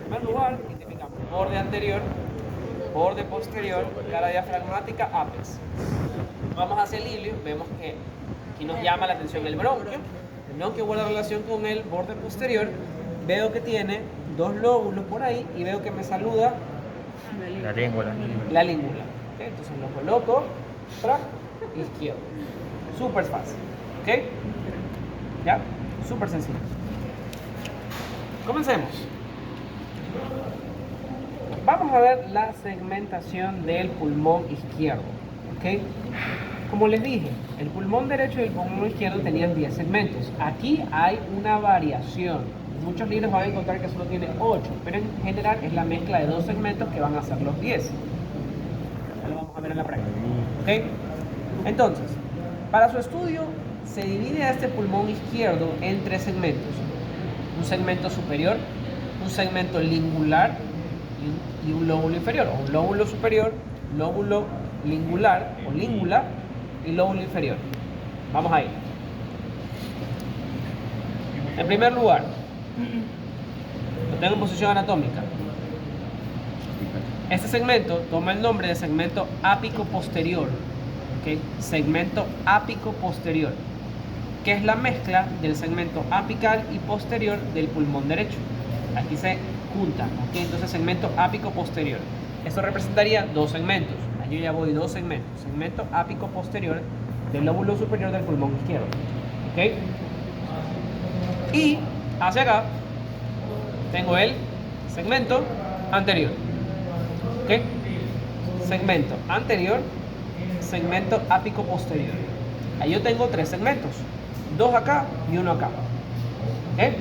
primer lugar, identificamos borde anterior, borde posterior, cara diafragmática, apex. Vamos hacia el ilio, vemos que aquí nos llama la atención el bronquio. El bronquio guarda relación con el borde posterior. Veo que tiene dos lóbulos por ahí y veo que me saluda La língula. la língula. ¿Okay? Entonces lo coloco para izquierdo. Súper fácil. ¿Ok? ¿Ya? Súper sencillo. Comencemos. Vamos a ver la segmentación del pulmón izquierdo. ¿Ok? Como les dije, el pulmón derecho y el pulmón izquierdo tenían 10 segmentos. Aquí hay una variación. Muchos libros van a encontrar que solo tiene 8, pero en general es la mezcla de dos segmentos que van a ser los 10. Ya lo vamos a ver en la práctica. ¿Ok? Entonces, para su estudio se divide a este pulmón izquierdo en 3 segmentos. Un segmento superior, un segmento lingular y un lóbulo inferior, o un lóbulo superior, lóbulo lingular o língula y lóbulo inferior. Vamos a ir. En primer lugar, lo tengo en posición anatómica. Este segmento toma el nombre de segmento ápico posterior. ¿Okay? Segmento ápico posterior, que es la mezcla del segmento apical y posterior del pulmón derecho. Aquí se juntan, ¿okay? Entonces segmento ápico posterior. Esto representaría dos segmentos. Yo ya voy dos segmentos. Segmento ápico posterior del lóbulo superior del pulmón izquierdo. ¿Ok? Y hacia acá tengo el segmento anterior. ¿Ok? Segmento anterior, segmento ápico posterior. Ahí yo tengo 3 segmentos. 2 acá y 1 acá. ¿Ok?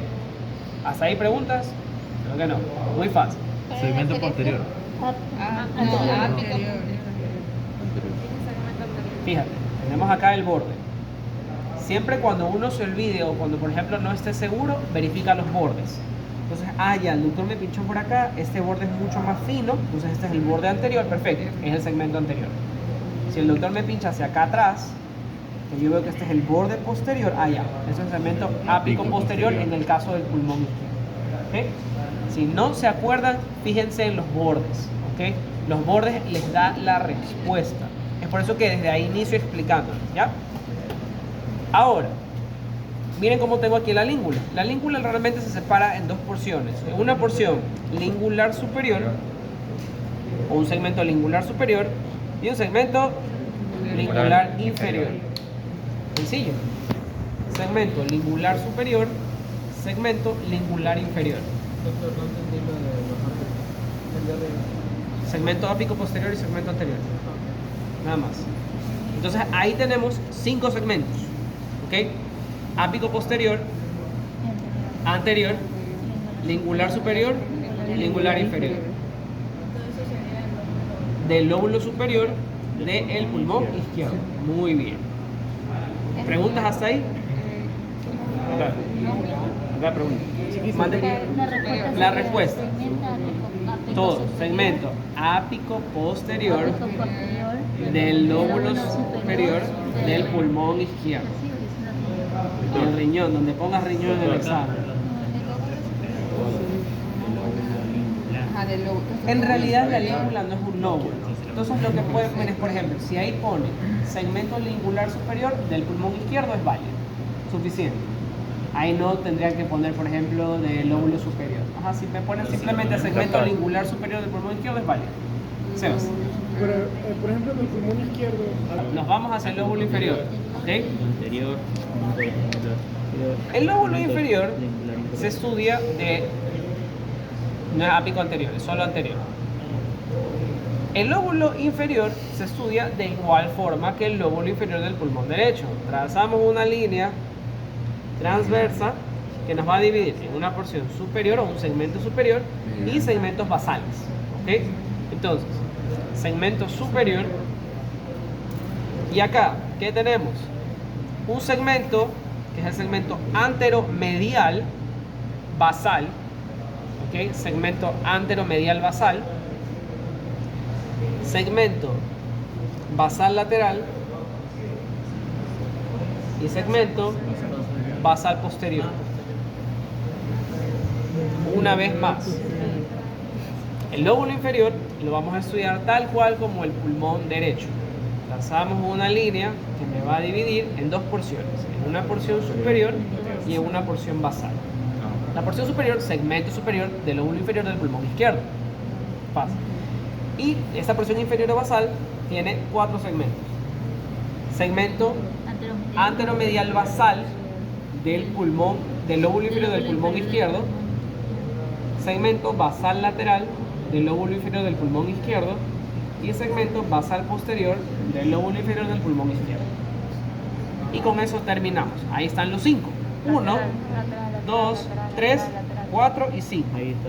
¿Hasta ahí preguntas? Creo que no. Muy fácil. Segmento posterior. Fíjate, tenemos acá el borde. Siempre cuando uno se olvide o cuando por ejemplo no esté seguro, verifica los bordes. Entonces, ya, el doctor me pinchó por acá, este borde es mucho más fino, entonces este es el borde anterior, perfecto, es el segmento anterior. Si el doctor me pincha hacia acá atrás, que yo veo que este es el borde posterior, ya, es el segmento ápico posterior en el caso del pulmón izquierdo. ¿Ok? Si no se acuerdan, fíjense en los bordes, ¿ok? Los bordes les da la respuesta. Es por eso que desde ahí inicio explicando, ¿ya? Ahora, miren cómo tengo aquí la língula. La língula realmente se separa en 2 porciones. Una porción lingular superior, o un segmento lingular superior, y un segmento lingular inferior. Sencillo. Segmento lingular superior, segmento lingular inferior. Doctor, no entendí lo de los anteriores. Segmento ápico posterior y segmento anterior. Nada más. Entonces ahí tenemos 5 segmentos. ¿Ok? Ápico posterior, anterior, lingular superior, lingular inferior. Del lóbulo superior del pulmón izquierdo. Muy bien. ¿Preguntas hasta ahí? Acá pregunta. Mande la respuesta. Todo. Segmento ápico posterior del lóbulo superior del pulmón izquierdo. El riñón, donde pongas riñón en el examen. En realidad la língula no es un lóbulo. Entonces lo que pueden ver es, por ejemplo, si ahí pone segmento lingular superior del pulmón izquierdo, es válido. Suficiente. Ahí no tendrían que poner, por ejemplo, del lóbulo superior. Si me ponen simplemente segmento lingular superior del pulmón izquierdo, es válido. Sebas. Pero, por ejemplo, en el pulmón izquierdo. Nos vamos hacia el lóbulo inferior. ¿Ok? Anterior. El lóbulo inferior se estudia no es ápico anterior, es solo anterior. El lóbulo inferior se estudia de igual forma que el lóbulo inferior del pulmón derecho. Trazamos una línea transversa que nos va a dividir en una porción superior o un segmento superior y segmentos basales. ¿Ok? Entonces, segmento superior. Y acá, ¿qué tenemos? Un segmento que es el segmento anteromedial basal. ¿Ok? Segmento anteromedial basal. Segmento basal lateral. Y segmento basal posterior. Una vez más. El lóbulo inferior lo vamos a estudiar tal cual como el pulmón derecho. Trazamos una línea que me va a dividir en dos porciones, en una porción superior y en una porción basal. La porción superior, segmento superior del lóbulo inferior del pulmón izquierdo. Fácil. Y esta porción inferior o basal tiene 4 segmentos. Segmento anteromedial basal del pulmón, del lóbulo inferior del pulmón izquierdo. Segmento basal lateral del lóbulo inferior del pulmón izquierdo. Y segmento basal posterior del lóbulo inferior del pulmón izquierdo. Y con eso terminamos. Ahí están los 5. 1, 2, 3, 4 y 5. Ahí está.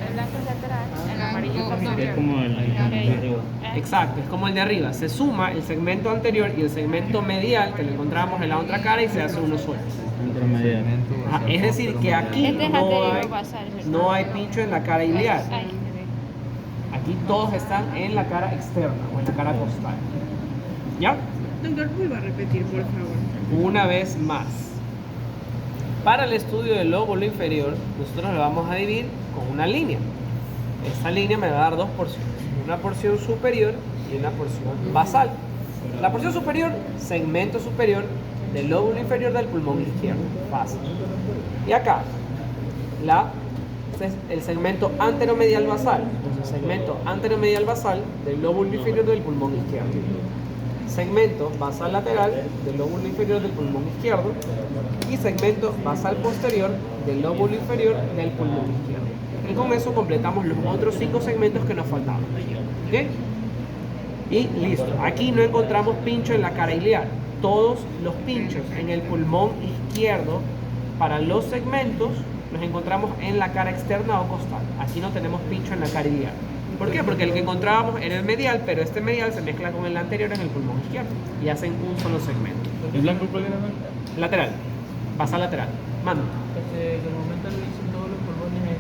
El blanco es lateral, el amarillo posterior. Es como el de arriba. Exacto, es como el de arriba. Se suma el segmento anterior y el segmento medial que lo encontramos en la otra cara y se hace uno solo. Intermediario. Ajá, es decir, que aquí Este es no anterior hay, basal, ¿verdad? no hay pincho en la cara iliar. Ay, Aquí todos están en la cara externa o en la cara costal. ¿Ya? Doctor, vuelva a repetir, por favor. Una vez más. Para el estudio del lóbulo inferior, nosotros lo vamos a dividir con una línea. Esta línea me va a dar dos porciones. Una porción superior y una porción basal. La porción superior, segmento superior del lóbulo inferior del pulmón izquierdo. Fácil. Y acá, el segmento anteromedial basal. Entonces, segmento anteromedial basal del lóbulo inferior del pulmón izquierdo. Segmento basal lateral del lóbulo inferior del pulmón izquierdo y segmento basal posterior del lóbulo inferior del pulmón izquierdo. Y con eso completamos los otros 5 segmentos que nos faltaban. ¿Ok? Y listo. Aquí no encontramos pincho en la cara iliar. Todos los pinchos en el pulmón izquierdo para los segmentos los encontramos en la cara externa o costal. Aquí no tenemos pincho en la cara iliar. ¿Por qué? Porque el que encontrábamos era el medial, pero este medial se mezcla con el anterior en el pulmón izquierdo y hacen un solo segmento. ¿El blanco cuál era? Lateral, basal lateral. Mando. Que al momento le dicen todos los pulmones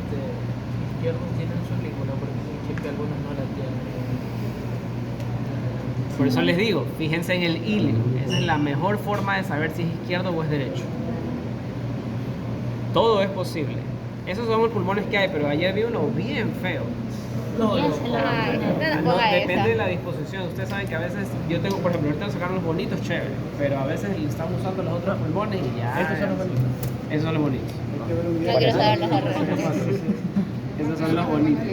izquierdos tienen su língula, porque dicen que algunos no la tienen. Por eso les digo, fíjense en el hilo. Esa es la mejor forma de saber si es izquierdo o es derecho. Todo es posible. Esos son los pulmones que hay, pero ayer vi uno bien feo. No, Ya se lo hay. No No, ponga depende esa. de la disposición. Ustedes saben que a veces, yo tengo, por ejemplo, ahorita sacaron los bonitos, chévere, pero a veces están usando los otros pulmones y ya. Estos son los bonitos. Esos son los bonitos. No quiero saber los errores. Esos son los bonitos.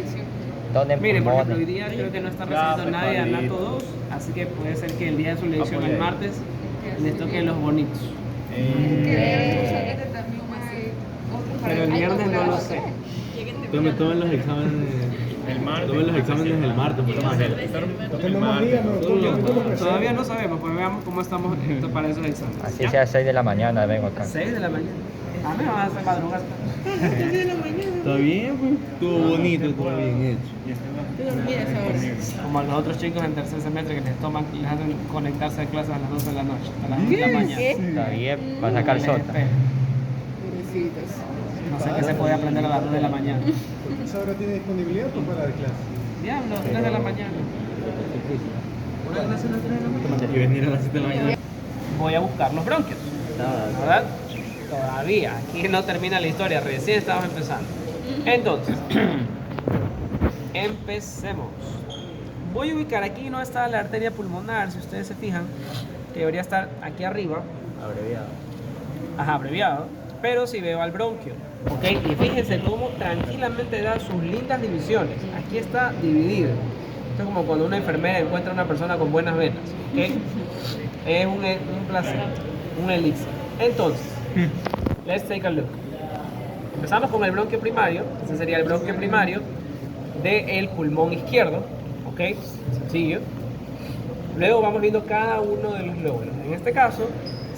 ¿Dónde Miren, por ejemplo, hoy pulmones? día creo que no está Ya, recibiendo nadie a Pascualito. Nato 2, así que puede ser que el día de su lección, Apoya el ahí. martes, les toquen los bonitos. Pero el viernes no lo sé. Tomen los exámenes. El martes. Tomen los exámenes el martes. El martes. Todavía no sabemos, pues veamos cómo estamos para esos exámenes. Así ¿Ya? sea 6 de la mañana, vengo acá. 6 de la mañana. A mí me van a hacer madrugar. Está bien, pues. Estuvo bonito, estuvo bien hecho. Estoy dormida esa hora. Como a los otros chicos en tercer semestre que les hacen conectarse a clases a las 12 de la noche, a las 1 de la mañana. Está bien, va a sacar Les sota. espero. Pobrecitos. No sé qué se puede aprender a las 2 de la mañana. ¿Esa hora tiene disponibilidad para dar clase? Diablo, 3 de la mañana. Y venir a las 7 de la mañana. Voy a buscar los bronquios. ¿Verdad? Todavía. Aquí no termina la historia, recién estamos empezando. Entonces, empecemos. Voy a ubicar aquí, no está la arteria pulmonar, si ustedes se fijan, que debería estar aquí arriba. Abreviado. Ajá, abreviado. Pero si veo al bronquio, ¿ok? Y fíjense cómo tranquilamente da sus lindas divisiones. Aquí está dividido. Esto es como cuando una enfermera encuentra a una persona con buenas venas, ¿ok? Es un placer, un elixir. Entonces, let's take a look. Empezamos con el bronquio primario. Ese sería el bronquio primario del pulmón izquierdo, ¿ok? Sencillo. Luego vamos viendo cada uno de los lóbulos. En este caso,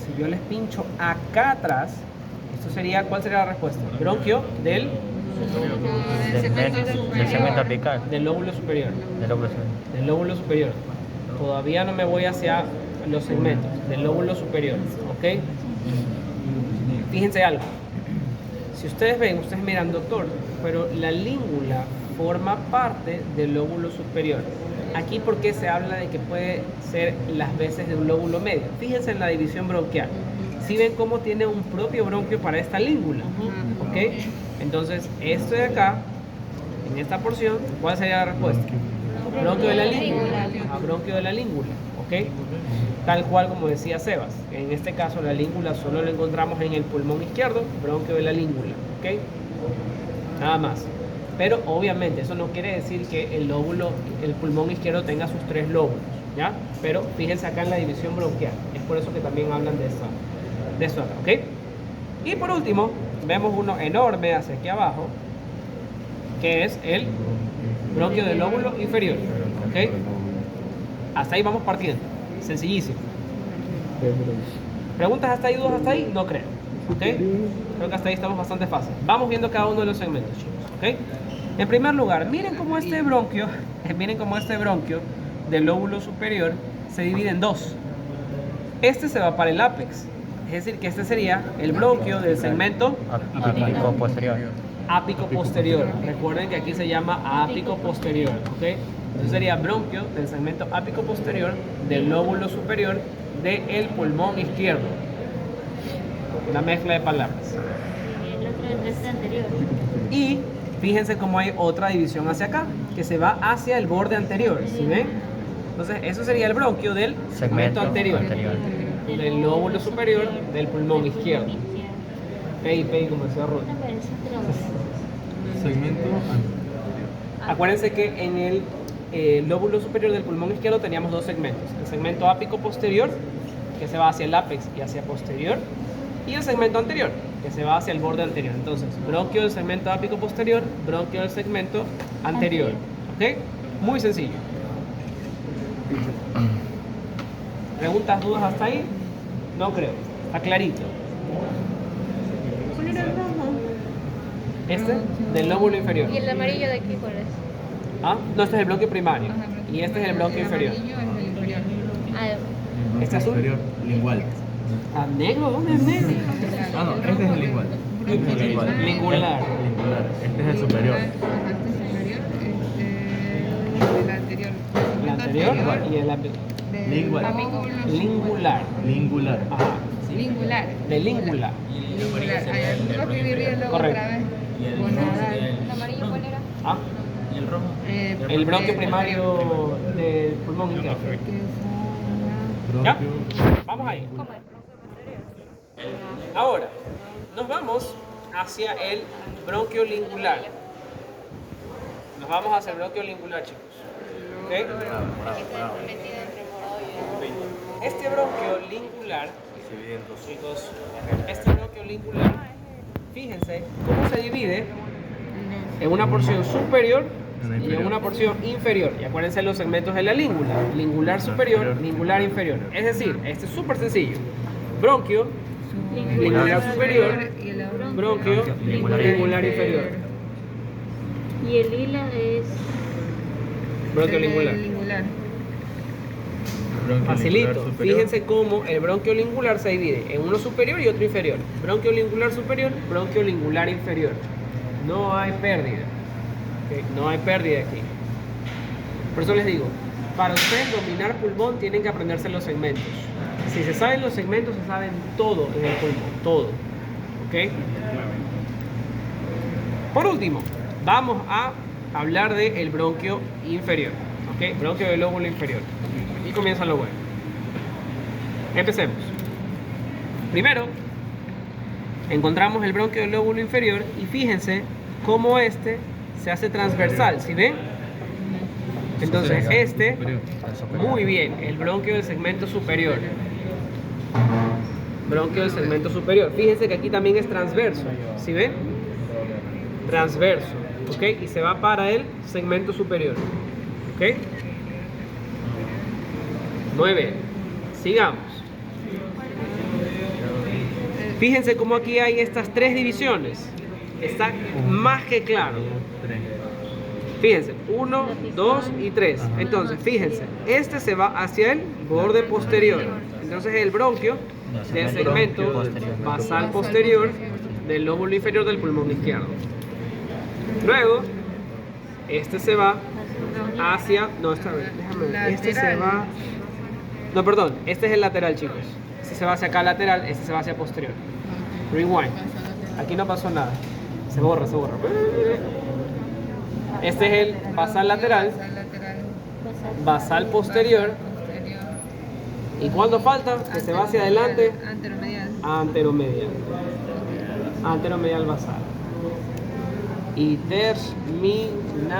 si yo les pincho acá atrás, esto sería, ¿cuál sería la respuesta? Bronquio del Del segmento apical. lóbulo superior. Del lóbulo superior. Del lóbulo superior. Todavía no me voy hacia los segmentos del lóbulo superior, ¿ok? Fíjense algo. Si ustedes ven, ustedes miran, doctor, pero la língula forma parte del lóbulo superior. Aquí, ¿por qué se habla de que puede ser las veces de un lóbulo medio? Fíjense en la división bronquial. Si ven cómo tiene un propio bronquio para esta língula, ¿ok? Entonces, esto de acá en esta porción, ¿cuál sería la respuesta? Bronquio de la língula. Ajá, bronquio de la língula, ¿ok? Tal cual como decía Sebas. En este caso la língula solo la encontramos en el pulmón izquierdo, bronquio de la língula, ¿ok? Nada más. Pero obviamente eso no quiere decir que el pulmón izquierdo tenga sus 3 lóbulos, ¿ya? Pero fíjense acá en la división bronquial. Es por eso que también hablan de eso acá, ¿ok? Y por último, vemos uno enorme hacia aquí abajo, que es el bronquio del lóbulo inferior, ¿ok? Hasta ahí vamos partiendo. Sencillísimo. ¿Preguntas hasta ahí, dudas hasta ahí? No creo, ¿ok? Creo que hasta ahí estamos bastante fácil. Vamos viendo cada uno de los segmentos, chicos, ¿ok? En primer lugar, miren cómo este bronquio del lóbulo superior se divide en 2. Este se va para el ápex, es decir, que este sería el bronquio del segmento Ápico posterior. ápico posterior. Recuerden que aquí se llama ápico posterior, ¿ok? Entonces sería bronquio del segmento ápico posterior del lóbulo superior del pulmón izquierdo. Una mezcla de palabras. El otro es el anterior. Y fíjense cómo hay otra división hacia acá, que se va hacia el borde anterior, ¿sí ven? Entonces eso sería el bronquio del segmento anterior, del lóbulo superior del pulmón izquierdo. PIP, como decía Ruth. Segmento Acuérdense que en el lóbulo superior del pulmón izquierdo teníamos 2 segmentos. El segmento ápico posterior, que se va hacia el ápex y hacia posterior, y el segmento anterior, que se va hacia el borde anterior. Entonces, bronquio del segmento ápico posterior, bronquio del segmento anterior. ¿Ok? Muy sencillo. ¿Preguntas, dudas hasta ahí? No creo. Está clarito. ¿Cuál era el rojo? Este, del lóbulo inferior. ¿Y el amarillo de aquí cuál es? ¿Ah? No, este es el bronquio primario. Y este es el bronquio inferior. amarillo es el inferior. Ah, ¿Este azul? Inferior, lingual. ¿Ah, negro? ¿Dónde es negro? Ah, no, este es el lingual. Este es el lingual. Lingular. Lingular. Este es el superior. Ajá, este es superior, el anterior. El anterior y el Lingual. lingular. Lingular. Ajá. Lingular. De língula. Lingular. Ay, tengo que escribirlo Correcto. otra vez. Gonadal. ¿el amarillo cuál era? Ah, ¿Y el rojo? el bronquio primario del pulmón izquierdo. ¿Ya? Vamos ahí. ¿Cómo es? ¿Bronquio posterior? Ahora, nos vamos hacia el bronquio lingular. Nos vamos hacia el bronquio lingular, chicos. ¿Ok? Aquí está metido entre morado y Este bronquio lingular, chicos, este bronquio lingular, fíjense cómo se divide en una porción superior y en una porción inferior. Y acuérdense los segmentos de la língula: lingular superior, lingular inferior. Es decir, este es súper sencillo: bronquio lingular superior, bronquio lingular inferior. Y el lila es... Bronquio lingular. Facilito. Fíjense cómo el bronquio lingular se divide en uno superior y otro inferior. Bronquio lingular superior, bronquio lingular inferior. No hay pérdida. ¿Ok? No hay pérdida aquí. Por eso les digo, para ustedes dominar pulmón tienen que aprenderse los segmentos. Si se saben los segmentos, se saben todo en el pulmón. Todo. ¿Ok? Por último, vamos a hablar del bronquio inferior. ¿Ok? Bronquio del lóbulo inferior. Y comienza lo bueno. Empecemos. Primero, encontramos el bronquio del lóbulo inferior y fíjense cómo este se hace transversal, ¿sí ven? Entonces este, muy bien, el bronquio del segmento superior. Bronquio del segmento superior. Fíjense que aquí también es transverso, ¿sí ven? Transverso, ¿ok? Y se va para el segmento superior, ¿ok? Muy bien, sigamos. Fíjense cómo aquí hay estas 3 divisiones. Está más que claro. Fíjense, 1, 2 y 3. Entonces, fíjense, este se va hacia el borde posterior. Entonces, el bronquio del segmento basal posterior del lóbulo inferior del pulmón izquierdo. Luego, este se va hacia... No, esta vez, déjame ver. Este se va... No, perdón, este es el lateral, chicos. Este se va hacia acá lateral, este se va hacia posterior. Rewind. Aquí no pasó nada. Se borra, se borra. Este es el basal lateral, Basal lateral. basal posterior. Posterior. ¿Y cuándo falta? Que se va hacia adelante, Anteromedial. anteromedial. Anteromedial basal. Y terminamos.